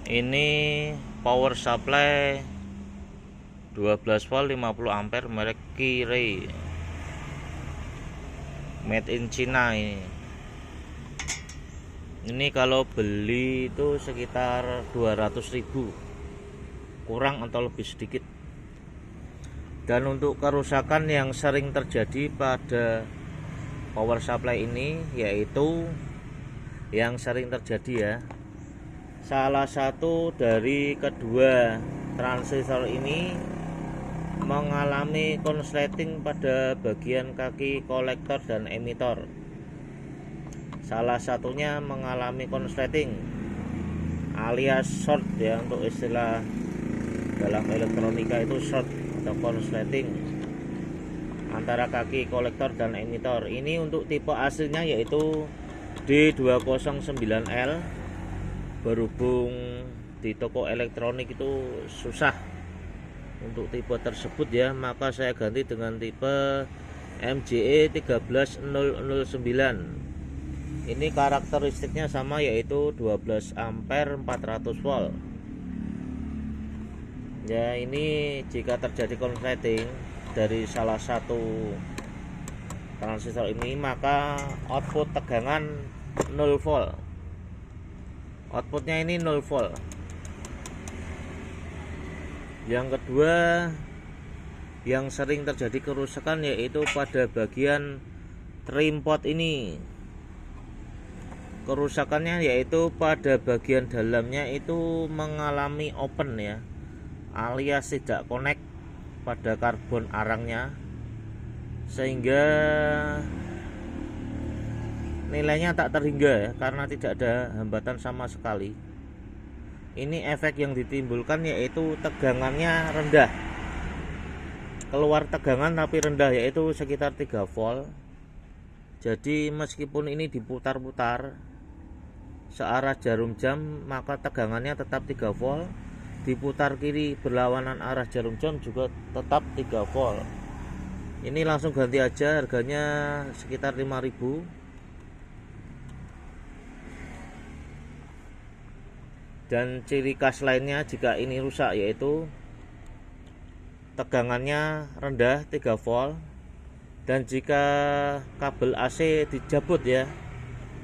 Ini power supply 12 volt 50 ampere merek Kirei, made in China. Ini kalau beli itu sekitar 200.000 kurang atau lebih sedikit. Dan untuk kerusakan yang sering terjadi pada power supply ini, yaitu yang sering terjadi ya, salah satu dari kedua transistor ini mengalami konsleting pada bagian kaki kolektor dan emitor. Salah satunya mengalami konsleting alias short ya, untuk istilah dalam elektronika itu short atau konsleting antara kaki kolektor dan emitor. Ini untuk tipe aslinya yaitu D209L. Berhubung di toko elektronik itu susah untuk tipe tersebut ya, maka saya ganti dengan tipe MJE 13009. Ini karakteristiknya sama, yaitu 12 ampere 400 volt ya. Ini jika terjadi konsleting dari salah satu transistor ini, maka output tegangan 0 volt. Outputnya ini 0 volt. Yang kedua yang sering terjadi kerusakan yaitu pada bagian trim pot ini. Kerusakannya yaitu pada bagian dalamnya itu mengalami open ya, alias tidak connect pada karbon arangnya, sehingga nilainya tak terhingga ya, karena tidak ada hambatan sama sekali. Ini efek yang ditimbulkan yaitu tegangannya rendah, keluar tegangan tapi rendah, yaitu sekitar 3 volt. Jadi meskipun ini diputar-putar searah jarum jam, maka tegangannya tetap 3 volt. Diputar kiri berlawanan arah jarum jam juga tetap 3 volt. Ini langsung ganti aja, harganya sekitar 5.000. Dan ciri khas lainnya jika ini rusak yaitu tegangannya rendah 3 volt. Dan jika kabel AC dijabut ya,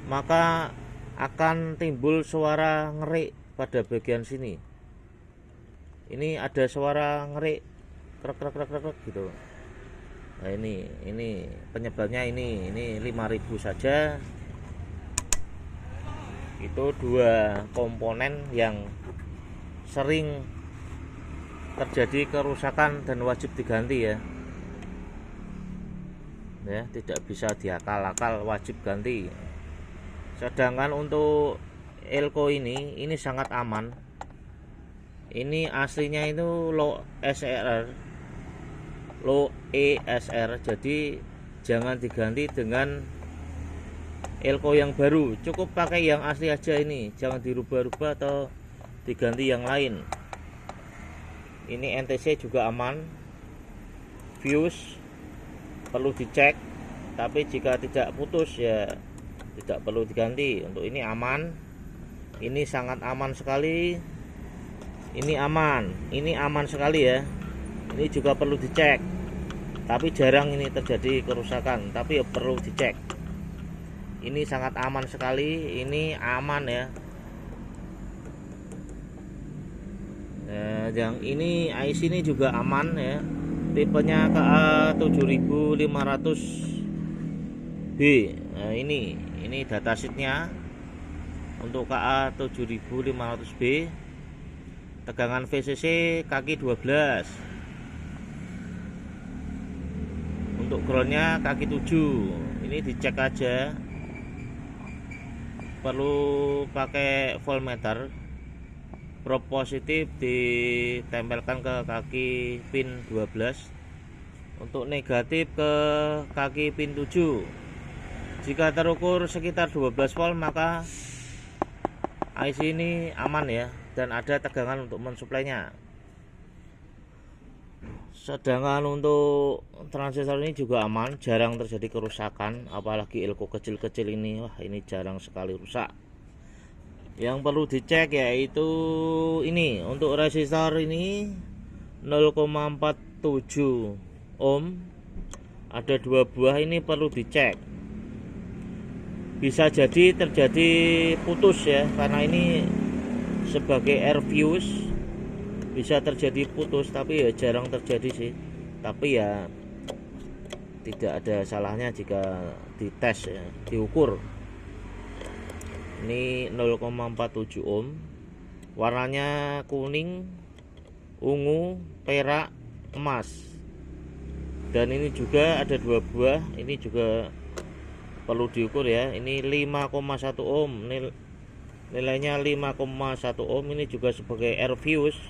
maka akan timbul suara ngerik pada bagian sini. Ini ada suara ngerik krek krek krek krek gitu. Nah ini penyebabnya ini 5.000 saja. Itu dua komponen yang sering terjadi kerusakan dan wajib diganti ya. Ya, tidak bisa diakal-akal, wajib ganti. Sedangkan untuk elko ini sangat aman. Ini aslinya itu low ESR, jadi jangan diganti dengan elko yang baru. Cukup pakai yang asli aja ini, jangan dirubah-rubah atau diganti yang lain. Ini NTC juga aman. Fuse perlu dicek, tapi jika tidak putus ya tidak perlu diganti. Untuk ini aman, ini sangat aman sekali. Ini aman sekali ya. Ini juga perlu dicek, tapi jarang ini terjadi kerusakan, tapi ya perlu dicek. Ini sangat aman sekali, ini aman ya. Yang ini IC ini juga aman ya, tipenya KA7500B. Nah, ini datasheetnya untuk KA7500B. Tegangan VCC kaki 12. Untuk groundnya kaki 7. Ini dicek aja, perlu pakai voltmeter. Probe positif ditempelkan ke kaki pin 12, untuk negatif ke kaki pin 7. Jika terukur sekitar 12 volt, maka IC ini aman ya, dan ada tegangan untuk mensuplainya. Sedangkan untuk transistor ini juga aman, jarang terjadi kerusakan, apalagi elko kecil-kecil ini. Wah, ini jarang sekali rusak. Yang perlu dicek yaitu ini, untuk resistor ini 0,47 ohm, ada 2 buah, ini perlu dicek. Bisa jadi terjadi putus ya, karena ini sebagai air fuse, bisa terjadi putus, tapi ya jarang terjadi sih. Tapi ya tidak ada salahnya jika dites ya, diukur. Ini 0,47 ohm, warnanya kuning, ungu, perak, emas. Dan ini juga ada 2 buah, ini juga perlu diukur ya. Ini 5,1 ohm, nilainya 5,1 ohm. Ini juga sebagai air fuse,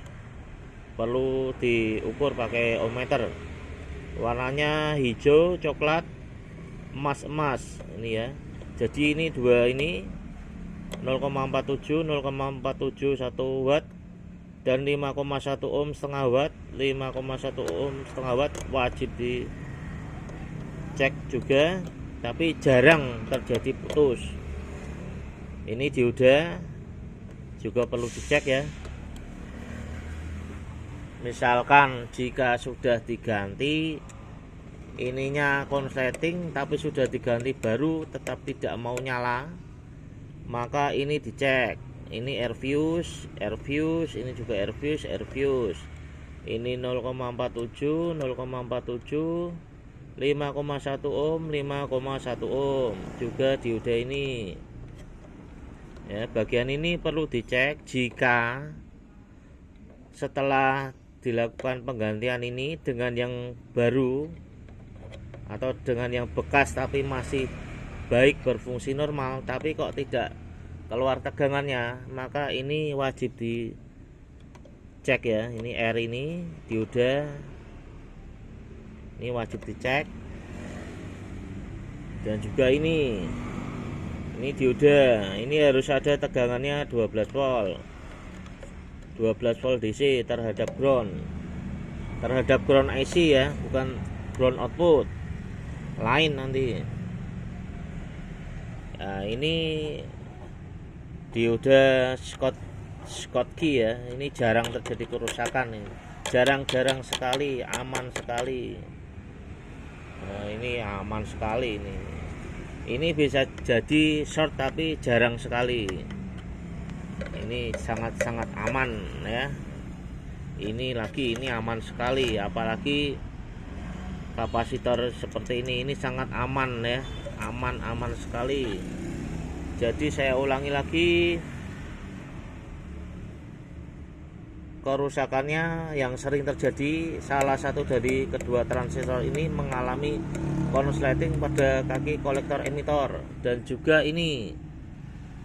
perlu diukur pakai ohmmeter. Warnanya hijau, coklat, emas ini ya. Jadi ini dua ini 0,47, 0,47 1 watt dan 5,1 ohm setengah watt. 5,1 ohm setengah watt wajib dicek juga, tapi jarang terjadi putus. Ini dioda juga perlu dicek ya. Misalkan jika sudah diganti ininya konsleting tapi sudah diganti baru tetap tidak mau nyala, maka ini dicek. Ini air fuse, ini juga air fuse. Ini 0,47, 0,47, 5,1 ohm, 5,1 ohm juga dioda ini. Ya, bagian ini perlu dicek. Jika setelah dilakukan penggantian ini dengan yang baru atau dengan yang bekas tapi masih baik, berfungsi normal, tapi kok tidak keluar tegangannya, maka ini wajib dicek ya. Ini air ini dioda, ini wajib dicek. Dan juga ini dioda, ini harus ada tegangannya 12 volt 12 volt DC terhadap ground IC ya, bukan ground output lain nanti. Nah, ini dioda Schottky ya, ini jarang terjadi kerusakan ini. Jarang sekali, aman sekali. Nah, ini aman sekali ini. Ini bisa jadi short tapi jarang sekali. Ini sangat-sangat aman ya. Ini aman sekali, apalagi kapasitor seperti ini sangat aman ya, aman sekali. Jadi saya ulangi lagi, kerusakannya yang sering terjadi, salah satu dari kedua transistor ini mengalami konsleting pada kaki kolektor emitor, dan juga ini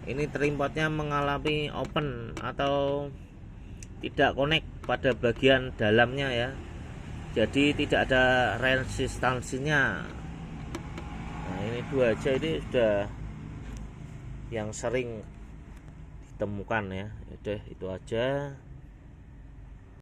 trimpotnya mengalami open atau tidak connect pada bagian dalamnya ya. Jadi tidak ada resistansinya. Nah, ini 2 aja, ini sudah yang sering ditemukan ya. Udah itu aja.